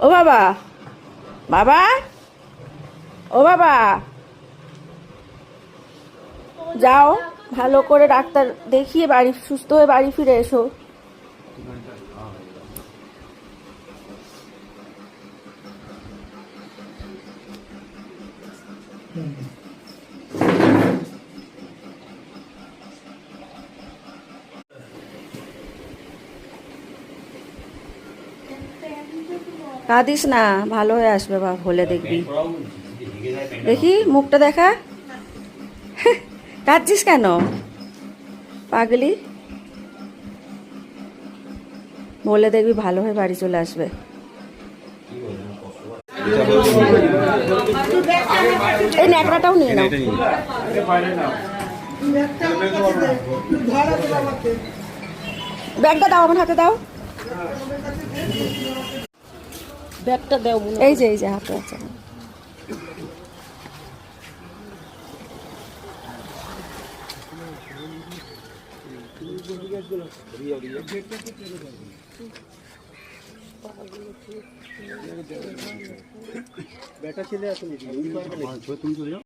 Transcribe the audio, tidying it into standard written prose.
ও বাবা, বাবা, ও বাবা, যাও ভালো করে ডাক্তার দেখিয়ে বাড়ি সুস্থ হয়ে বাড়ি ফিরে এসো। কাঁদিস না, ভালো হয়ে আসবে বা হলে দেখবি। দেখি মুখটা দেখা। কাঁদছিস কেন পাগলি? বলে দেখবি ভালো হয়ে বাড়ি চলে আসবে। এই ন্যাকড়াটাও নিয়ে নাও। ব্যাগটা দাও, আমার হাতে দাও। ব্যাগটা দাও। এই যে হাতে আছে। বেটা ছেলে আছে।